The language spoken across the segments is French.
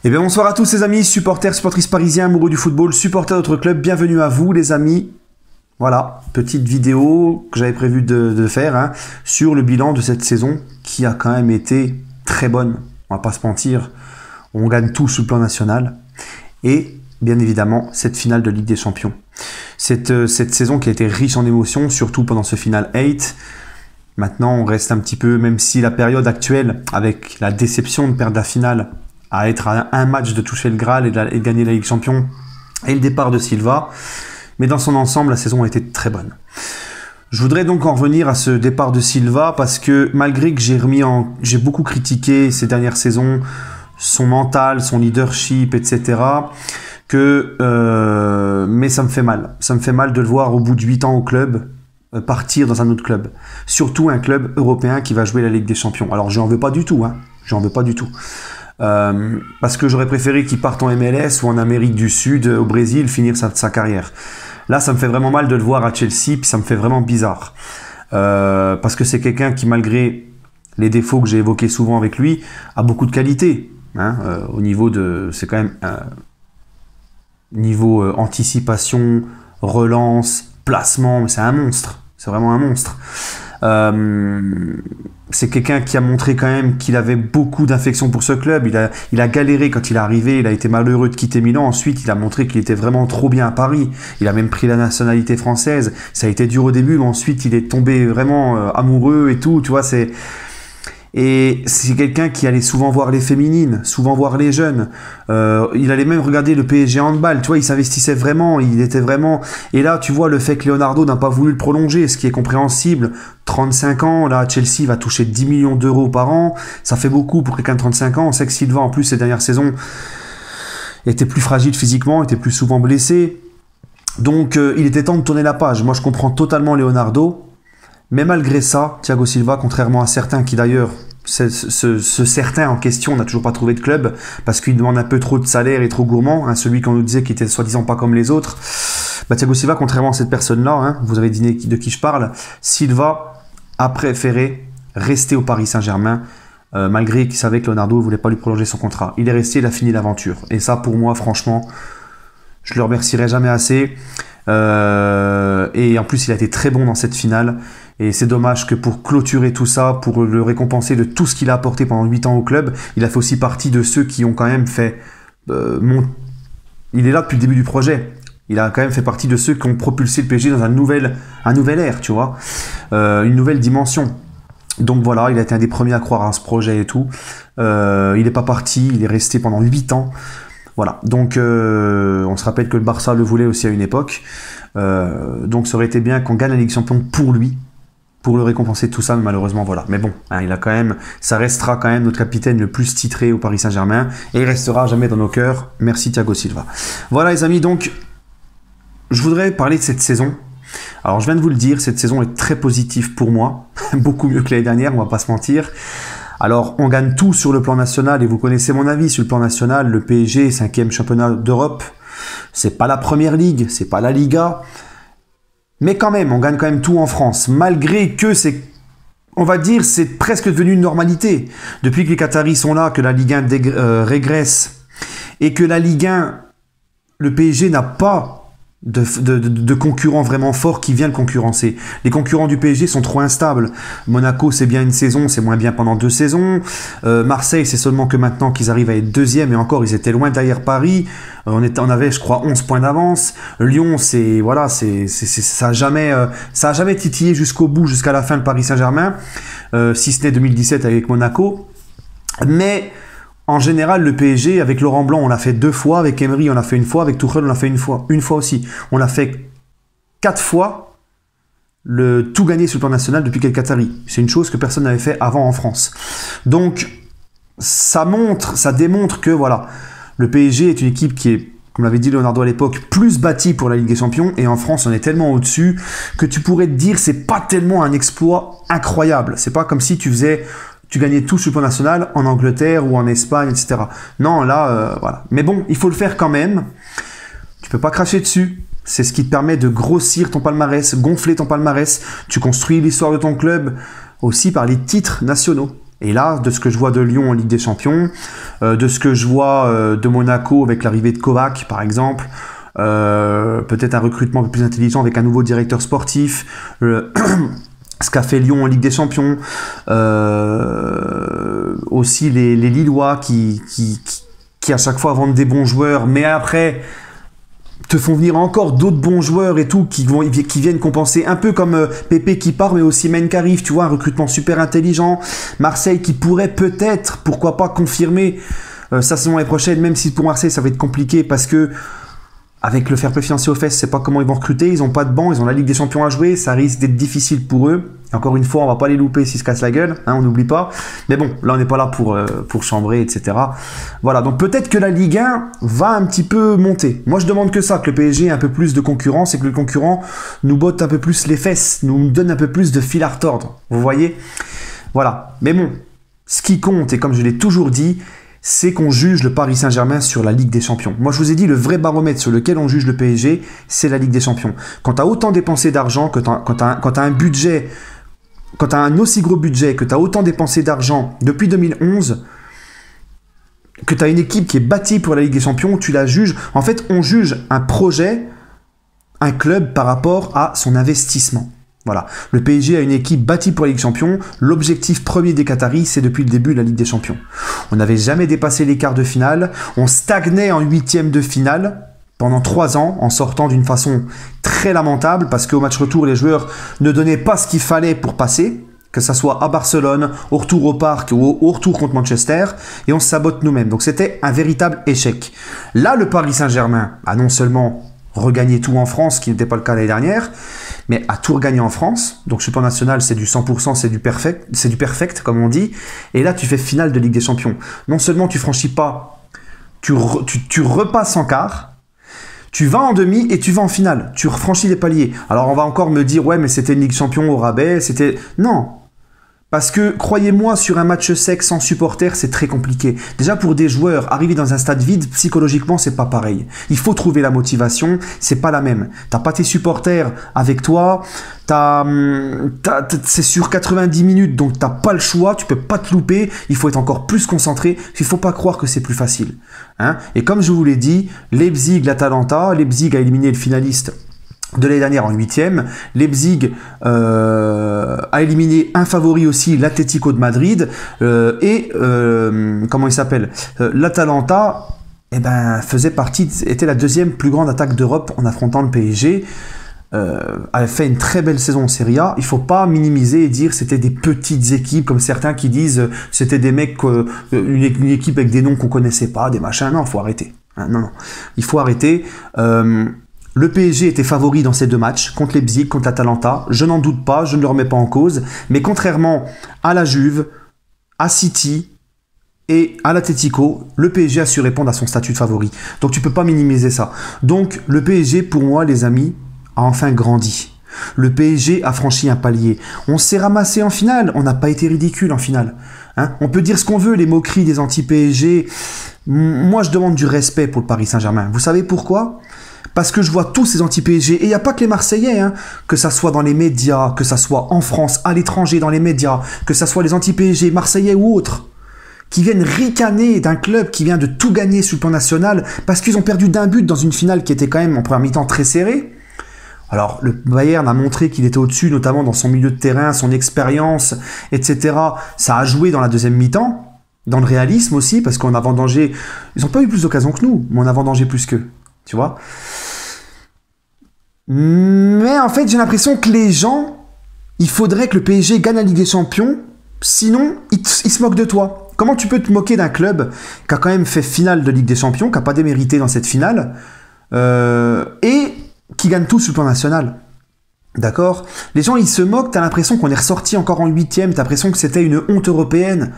Eh bien bonsoir à tous les amis, supporters, supportrices parisiens, amoureux du football, supporters de notre club, bienvenue à vous les amis. Voilà, petite vidéo que j'avais prévu de faire sur le bilan de cette saison qui a quand même été très bonne. On va pas se mentir, on gagne tout sur le plan national et bien évidemment cette finale de Ligue des Champions. Cette saison qui a été riche en émotions, surtout pendant ce final 8. Maintenant on reste un petit peu, même si la période actuelle avec la déception de perdre la finale, à être à un match de toucher le Graal et de gagner la Ligue des Champions et le départ de Silva. Mais dans son ensemble, la saison a été très bonne. Je voudrais donc en revenir à ce départ de Silva parce que malgré que j'ai beaucoup critiqué ces dernières saisons, son mental, son leadership, etc. Mais ça me fait mal. Ça me fait mal de le voir au bout de 8 ans au club partir dans un autre club. Surtout un club européen qui va jouer la Ligue des Champions. Alors je n'en veux pas du tout. J'en veux pas du tout. Parce que j'aurais préféré qu'il parte en MLS ou en Amérique du Sud, au Brésil, finir sa carrière. Là, ça me fait vraiment mal de le voir à Chelsea, puis ça me fait vraiment bizarre. Parce que c'est quelqu'un qui, malgré les défauts que j'ai évoqués souvent avec lui, a beaucoup de qualité. Au niveau de... C'est quand même niveau anticipation, relance, placement, c'est un monstre. C'est vraiment un monstre. C'est quelqu'un qui a montré quand même qu'il avait beaucoup d'affection pour ce club. Il a galéré quand il est arrivé, il a été malheureux de quitter Milan. Ensuite, il a montré qu'il était vraiment trop bien à Paris. Il a même pris la nationalité française. Ça a été dur au début, mais ensuite il est tombé vraiment amoureux et tout. Tu vois, et c'est quelqu'un qui allait souvent voir les féminines, souvent voir les jeunes. Il allait même regarder le PSG handball. Tu vois, il s'investissait vraiment. Il était vraiment. Et là, tu vois, le fait que Leonardo n'a pas voulu le prolonger, ce qui est compréhensible. 35 ans, là, Chelsea va toucher 10 millions d'euros par an. Ça fait beaucoup pour quelqu'un de 35 ans. On sait que Silva, en plus, ces dernières saisons, était plus fragile physiquement, était plus souvent blessé. Donc, il était temps de tourner la page. Moi, je comprends totalement Leonardo. Mais malgré ça, Thiago Silva, contrairement à certains qui d'ailleurs, ce certain en question n'a toujours pas trouvé de club parce qu'il demande un peu trop de salaire et trop gourmand, celui qu'on nous disait qui était soi-disant pas comme les autres. Thiago Silva, contrairement à cette personne-là, vous avez deviné de qui je parle, Silva a préféré rester au Paris Saint-Germain malgré qu'il savait que Leonardo ne voulait pas lui prolonger son contrat. Il est resté, il a fini l'aventure. Et ça, pour moi, franchement, je le remercierai jamais assez. Et en plus, il a été très bon dans cette finale. Et c'est dommage que pour clôturer tout ça, pour le récompenser de tout ce qu'il a apporté pendant 8 ans au club, il a fait aussi partie de ceux qui ont quand même fait... Il est là depuis le début du projet. Il a quand même fait partie de ceux qui ont propulsé le PSG dans un nouvel ère, tu vois. Une nouvelle dimension. Donc voilà, il a été un des premiers à croire à ce projet et tout. Il n'est pas parti, il est resté pendant 8 ans. Voilà, donc on se rappelle que le Barça le voulait aussi à une époque. Donc ça aurait été bien qu'on gagne la Ligue des Champions pour lui, pour le récompenser de tout ça, mais malheureusement voilà. Mais bon, il a quand même, ça restera quand même notre capitaine le plus titré au Paris Saint-Germain et il restera jamais dans nos cœurs. Merci Thiago Silva. Voilà les amis, donc je voudrais parler de cette saison. Alors je viens de vous le dire, cette saison est très positive pour moi, beaucoup mieux que l'année dernière, on va pas se mentir. Alors, on gagne tout sur le plan national et vous connaissez mon avis sur le plan national. Le PSG, 5e championnat d'Europe, c'est pas la première ligue, c'est pas la Liga. Mais quand même, on gagne quand même tout en France. Malgré que on va dire, c'est presque devenu une normalité. Depuis que les Qataris sont là, que la Ligue 1 régresse et que la Ligue 1, le PSG n'a pas de concurrents vraiment forts qui viennent le concurrencer. Les concurrents du PSG sont trop instables. Monaco, c'est bien une saison, c'est moins bien pendant 2 saisons. Marseille, c'est seulement que maintenant qu'ils arrivent à être 2e et encore, ils étaient loin derrière Paris. On avait, je crois, 11 points d'avance. Lyon, ça a jamais titillé jusqu'au bout, jusqu'à la fin le Paris Saint-Germain, si ce n'est 2017 avec Monaco. Mais en général, le PSG, avec Laurent Blanc, on l'a fait 2 fois. Avec Emery, on l'a fait 1 fois. Avec Tuchel, on l'a fait 1 fois. 1 fois aussi. On l'a fait 4 fois le tout gagné sur le plan national depuis qu'il y a le Qatari. C'est une chose que personne n'avait fait avant en France. Donc, ça démontre que voilà, le PSG est une équipe qui est, comme l'avait dit Leonardo à l'époque, plus bâtie pour la Ligue des Champions. Et en France, on est tellement au-dessus que tu pourrais te dire c'est pas tellement un exploit incroyable. C'est pas comme si tu gagnais tout sur le plan national en Angleterre ou en Espagne, etc. Non, là, voilà. Mais bon, il faut le faire quand même. Tu peux pas cracher dessus. C'est ce qui te permet de grossir ton palmarès, gonfler ton palmarès. Tu construis l'histoire de ton club aussi par les titres nationaux. Et là, de ce que je vois de Lyon en Ligue des Champions, de ce que je vois de Monaco avec l'arrivée de Kovac, par exemple, peut-être un recrutement un peu plus intelligent avec un nouveau directeur sportif, ce qu'a fait Lyon en Ligue des Champions, aussi les Lillois qui à chaque fois vendent des bons joueurs, mais après te font venir encore d'autres bons joueurs et tout qui viennent compenser, un peu comme Pépé qui part, mais aussi Men qui arrive, tu vois, un recrutement super intelligent. Marseille qui pourrait peut-être, pourquoi pas, confirmer sa saison l'année prochaine, même si pour Marseille ça va être compliqué parce que avec le fair play financier aux fesses, je sais pas comment ils vont recruter, ils ont pas de banc, ils ont la Ligue des Champions à jouer, ça risque d'être difficile pour eux. Et encore une fois, on va pas les louper s'ils se cassent la gueule, hein, on n'oublie pas. Mais bon, là on n'est pas là pour chambrer, etc. Voilà, donc peut-être que la Ligue 1 va un petit peu monter. Moi je demande que ça, que le PSG ait un peu plus de concurrence et que le concurrent nous botte un peu plus les fesses, nous donne un peu plus de fil à retordre. Vous voyez? Voilà. Mais bon, ce qui compte, et comme je l'ai toujours dit, c'est qu'on juge le Paris Saint-Germain sur la Ligue des Champions. Moi, je vous ai dit, le vrai baromètre sur lequel on juge le PSG, c'est la Ligue des Champions. Quand tu as autant dépensé d'argent, quand tu as un budget, quand tu as un aussi gros budget, que tu as autant dépensé d'argent depuis 2011, que tu as une équipe qui est bâtie pour la Ligue des Champions, tu la juges. En fait, on juge un projet, un club par rapport à son investissement. Voilà, le PSG a une équipe bâtie pour la Ligue des Champions. L'objectif premier des Qataris, c'est depuis le début de la Ligue des Champions. On n'avait jamais dépassé les quarts de finale. On stagnait en huitième de finale pendant 3 ans, en sortant d'une façon très lamentable, parce qu'au match retour, les joueurs ne donnaient pas ce qu'il fallait pour passer, que ça soit à Barcelone, au retour au Parc ou au retour contre Manchester, et on se sabote nous-mêmes. Donc c'était un véritable échec. Là, le Paris Saint-Germain a non seulement regagné tout en France, ce qui n'était pas le cas l'année dernière, mais a tout regagné en France. Donc championnat national, c'est du 100%, c'est du perfect, comme on dit. Et là, tu fais finale de Ligue des Champions. Non seulement tu franchis pas, tu repasses en quart, tu vas en demi et tu vas en finale. Tu franchis les paliers. Alors on va encore me dire, ouais, mais c'était une Ligue des Champions au rabais, c'était... Non. Parce que, croyez-moi, sur un match sec sans supporters, c'est très compliqué. Déjà, pour des joueurs, arriver dans un stade vide, psychologiquement, c'est pas pareil. Il faut trouver la motivation, c'est pas la même. T'as pas tes supporters avec toi, c'est sur 90 minutes, donc t'as pas le choix, tu peux pas te louper, il faut être encore plus concentré, il faut pas croire que c'est plus facile. Hein. Et comme je vous l'ai dit, Leipzig, l'Atalanta, Leipzig a éliminé le finaliste de l'année dernière en 8e. Leipzig a éliminé un favori aussi, l'Atlético de Madrid, comment il s'appelle, l'Atalanta était la deuxième plus grande attaque d'Europe en affrontant le PSG. A fait une très belle saison en Serie A. Il faut pas minimiser et dire c'était des petites équipes comme certains qui disent c'était des mecs, une équipe avec des noms qu'on connaissait pas, des machins. Non, faut arrêter. Hein, non, il faut arrêter. Le PSG était favori dans ces 2 matchs, contre Leipzig, contre l'Atalanta. Je n'en doute pas, je ne le remets pas en cause. Mais contrairement à la Juve, à City et à l'Atlético, le PSG a su répondre à son statut de favori. Donc tu peux pas minimiser ça. Donc le PSG, pour moi, les amis, a enfin grandi. Le PSG a franchi un palier. On s'est ramassé en finale, on n'a pas été ridicule en finale. Hein, on peut dire ce qu'on veut, les moqueries des anti-PSG. Moi, je demande du respect pour le Paris Saint-Germain. Vous savez pourquoi ? Parce que je vois tous ces anti-PSG, et il n'y a pas que les Marseillais, hein, que ça soit dans les médias, que ça soit en France, à l'étranger, dans les médias, que ça soit les anti-PSG, Marseillais ou autres, qui viennent ricaner d'un club qui vient de tout gagner sur le plan national, parce qu'ils ont perdu d'un but dans une finale qui était quand même en première mi-temps très serrée. Alors, le Bayern a montré qu'il était au-dessus, notamment dans son milieu de terrain, son expérience, etc. Ça a joué dans la deuxième mi-temps, dans le réalisme aussi, parce qu'on a vendangé... Ils n'ont pas eu plus d'occasions que nous, mais on a vendangé plus qu'eux. Tu vois. Mais en fait, j'ai l'impression que les gens, il faudrait que le PSG gagne la Ligue des Champions, sinon, ils se moquent de toi. Comment tu peux te moquer d'un club qui a quand même fait finale de Ligue des Champions, qui n'a pas démérité dans cette finale, et qui gagne tout sur le plan national? D'accord? Les gens, ils se moquent, t'as l'impression qu'on est ressorti encore en 8e, t'as l'impression que c'était une honte européenne.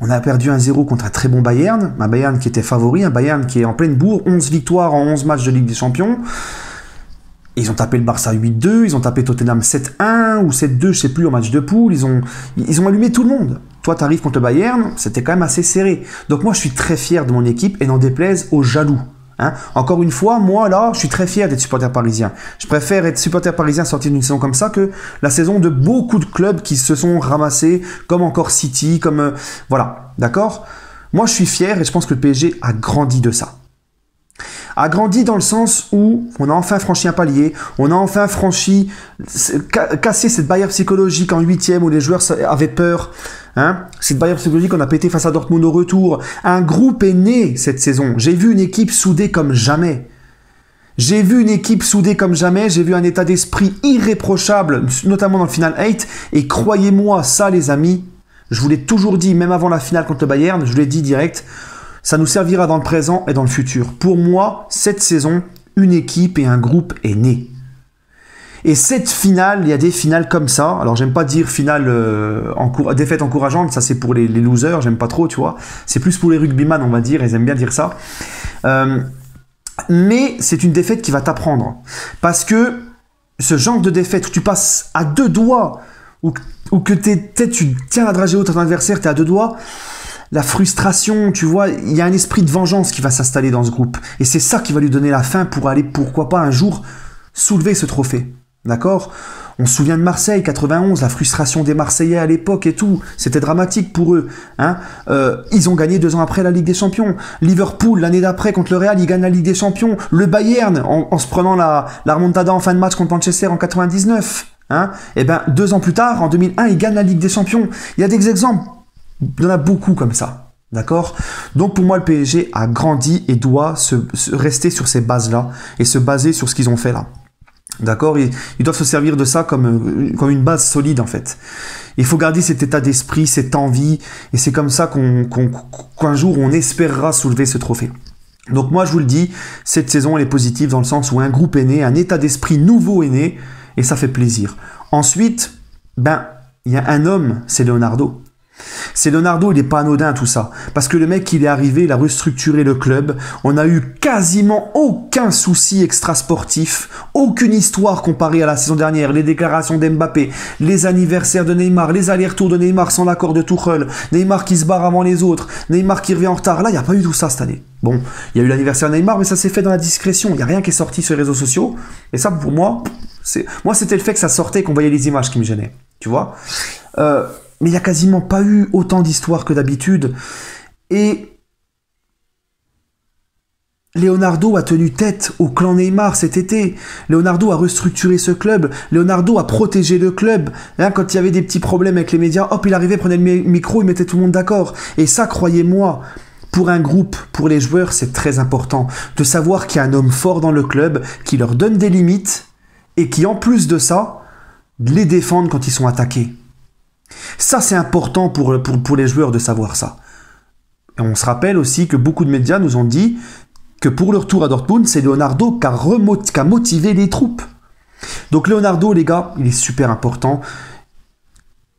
On a perdu 1-0 contre un très bon Bayern, un Bayern qui était favori, un Bayern qui est en pleine bourre, 11 victoires en 11 matchs de Ligue des Champions. Ils ont tapé le Barça 8-2, ils ont tapé Tottenham 7-1 ou 7-2, je sais plus, au match de poule. Ils ont allumé tout le monde. Toi, tu arrives contre le Bayern, c'était quand même assez serré. Donc moi, je suis très fier de mon équipe et n'en déplaise aux jaloux. Hein. Encore une fois, moi là, je suis très fier d'être supporter parisien. Je préfère être supporter parisien sorti d'une saison comme ça que la saison de beaucoup de clubs qui se sont ramassés, comme encore City, comme... voilà, d'accord? Moi, je suis fier et je pense que le PSG a grandi de ça. A grandi dans le sens où on a enfin franchi un palier, on a enfin cassé cette barrière psychologique en 8e où les joueurs avaient peur. Hein, cette barrière psychologique qu'on a pété face à Dortmund au retour. Un groupe est né cette saison. J'ai vu une équipe soudée comme jamais. J'ai vu une équipe soudée comme jamais. J'ai vu un état d'esprit irréprochable, notamment dans le Final 8. Et croyez-moi, ça les amis, je vous l'ai toujours dit, même avant la finale contre le Bayern, je vous l'ai dit direct, ça nous servira dans le présent et dans le futur. Pour moi, cette saison, une équipe et un groupe est né. Et cette finale, il y a des finales comme ça. Alors, j'aime pas dire finale défaite encourageante, ça c'est pour les losers, j'aime pas trop, tu vois. C'est plus pour les rugbyman, on va dire, ils aiment bien dire ça. Mais c'est une défaite qui va t'apprendre. Parce que ce genre de défaite où tu passes à 2 doigts, ou que tu tiens la dragée haute à ton adversaire, tu es à 2 doigts, la frustration, tu vois, il y a un esprit de vengeance qui va s'installer dans ce groupe. Et c'est ça qui va lui donner la fin pour aller, pourquoi pas, un jour, soulever ce trophée. D'accord? On se souvient de Marseille, 91, la frustration des Marseillais à l'époque et tout. C'était dramatique pour eux. Hein, ils ont gagné 2 ans après la Ligue des Champions. Liverpool, l'année d'après, contre le Real, ils gagnent la Ligue des Champions. Le Bayern, en se prenant la remontada en fin de match contre Manchester en 99. Hein, et ben 2 ans plus tard, en 2001, ils gagnent la Ligue des Champions. Il y a des exemples. Il y en a beaucoup comme ça. D'accord? Donc pour moi, le PSG a grandi et doit rester sur ces bases-là et se baser sur ce qu'ils ont fait là. D'accord? Ils doivent se servir de ça comme une base solide en fait. Il faut garder cet état d'esprit, cette envie, et c'est comme ça qu'un jour on espérera soulever ce trophée. Donc moi je vous le dis, cette saison elle est positive dans le sens où un groupe est né, un état d'esprit nouveau est né, et ça fait plaisir. Ensuite, il y a un homme, c'est Leonardo. C'est Leonardo, il n'est pas anodin tout ça. Parce que le mec, il est arrivé, il a restructuré le club. On n'a eu quasiment aucun souci extra-sportif, aucune histoire comparée à la saison dernière. Les déclarations d'Mbappé, les anniversaires de Neymar, les allers-retours de Neymar sans l'accord de Tuchel, Neymar qui se barre avant les autres, Neymar qui revient en retard. Là, il n'y a pas eu tout ça cette année. Bon, il y a eu l'anniversaire de Neymar, mais ça s'est fait dans la discrétion. Il n'y a rien qui est sorti sur les réseaux sociaux. Et ça, pour moi, c'était le fait que ça sortait, qu'on voyait les images qui me gênaient. Tu vois mais il n'y a quasiment pas eu autant d'histoires que d'habitude. Et Leonardo a tenu tête au clan Neymar cet été. Leonardo a restructuré ce club. Leonardo a protégé le club. Hein, quand il y avait des petits problèmes avec les médias, hop, il arrivait, prenait le micro, il mettait tout le monde d'accord. Et ça, croyez-moi, pour un groupe, pour les joueurs, c'est très important de savoir qu'il y a un homme fort dans le club qui leur donne des limites et qui, en plus de ça, les défendent quand ils sont attaqués. Ça, c'est important pour les joueurs de savoir ça. Et on se rappelle aussi que beaucoup de médias nous ont dit que pour le retour à Dortmund, c'est Leonardo qui a motivé les troupes. Donc Leonardo, les gars, il est super important.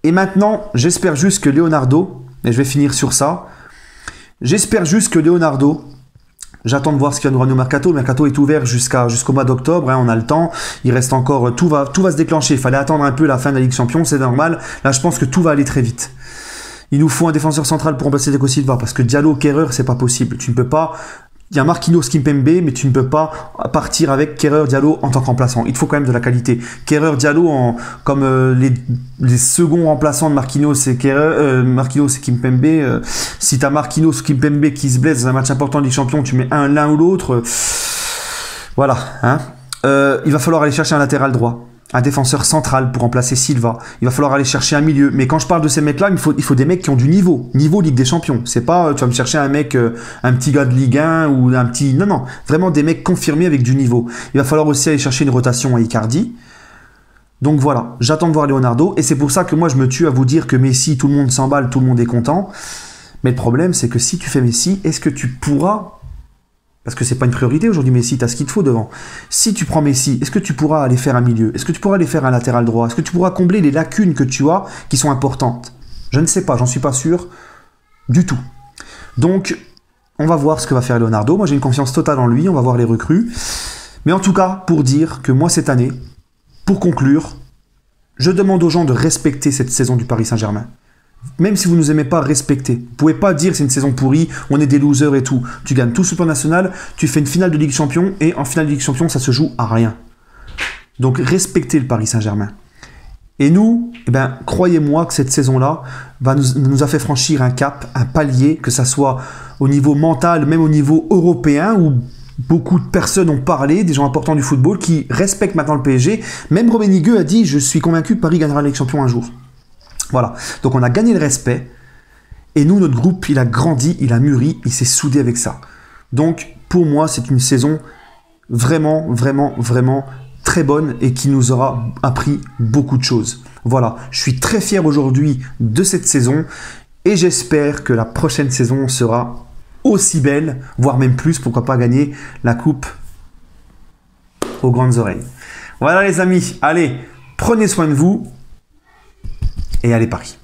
Et maintenant, j'espère juste que Leonardo, et je vais finir sur ça, j'espère juste que Leonardo... J'attends de voir ce qu'il va nous ramener au mercato. Le mercato est ouvert jusqu'au mois d'octobre. Hein, on a le temps. Il reste encore... Tout va se déclencher. Il fallait attendre un peu la fin de la Ligue Champions. C'est normal. Là, je pense que tout va aller très vite. Il nous faut un défenseur central pour remplacer Thiago Silva. Parce que Diallo, Kehrer, c'est pas possible. Tu ne peux pas... Il y a Marquinhos, Kimpembe, mais tu ne peux pas partir avec Kehrer, Diallo en tant que remplaçant. Il te faut quand même de la qualité. Kehrer, Diallo, comme les seconds remplaçants de Marquinhos et Marquinhos et Kimpembe. Si tu as Marquinhos ou Kimpembe qui se blesse dans un match important de Ligue Champion, tu mets l'un ou l'autre. Voilà. Hein. Il va falloir aller chercher un latéral droit. Un défenseur central pour remplacer Silva. Il va falloir aller chercher un milieu. Mais quand je parle de ces mecs-là, il faut des mecs qui ont du niveau. Niveau Ligue des Champions. C'est pas, tu vas me chercher un mec, un petit gars de Ligue 1 ou un petit... Non. Vraiment des mecs confirmés avec du niveau. Il va falloir aussi aller chercher une rotation à Icardi. Donc voilà, j'attends de voir Leonardo. Et c'est pour ça que moi, je me tue à vous dire que Messi, tout le monde s'emballe, tout le monde est content. Mais le problème, c'est que si tu fais Messi, est-ce que tu pourras... Parce que c'est pas une priorité aujourd'hui, Messi, tu as ce qu'il te faut devant. Si tu prends Messi, est-ce que tu pourras aller faire un milieu? Est-ce que tu pourras aller faire un latéral droit? Est-ce que tu pourras combler les lacunes que tu as qui sont importantes? Je ne sais pas, j'en suis pas sûr du tout. Donc, on va voir ce que va faire Leonardo. Moi, j'ai une confiance totale en lui, on va voir les recrues. Mais en tout cas, pour dire que moi, cette année, pour conclure, je demande aux gens de respecter cette saison du Paris Saint-Germain. Même si vous ne nous aimez pas, respectez. Vous pouvez pas dire c'est une saison pourrie, on est des losers et tout. Tu gagnes tout sur le plan national, tu fais une finale de Ligue des Champions et en finale de Ligue des Champions, ça se joue à rien. Donc respectez le Paris Saint-Germain. Et nous, eh ben, croyez-moi que cette saison-là nous a fait franchir un cap, un palier, que ça soit au niveau mental, même au niveau européen, où beaucoup de personnes ont parlé, des gens importants du football, qui respectent maintenant le PSG. Même Rummenigge a dit « Je suis convaincu que Paris gagnera la Ligue des Champions un jour ». Voilà. Donc on a gagné le respect. Et nous, notre groupe, il a grandi, il a mûri, il s'est soudé avec ça. Donc, pour moi, c'est une saison vraiment, vraiment, vraiment très bonne et qui nous aura appris beaucoup de choses. Voilà, je suis très fier aujourd'hui de cette saison et j'espère que la prochaine saison sera aussi belle, voire même plus, pourquoi pas gagner la coupe aux grandes oreilles. Voilà les amis, allez, prenez soin de vous et allez Paris.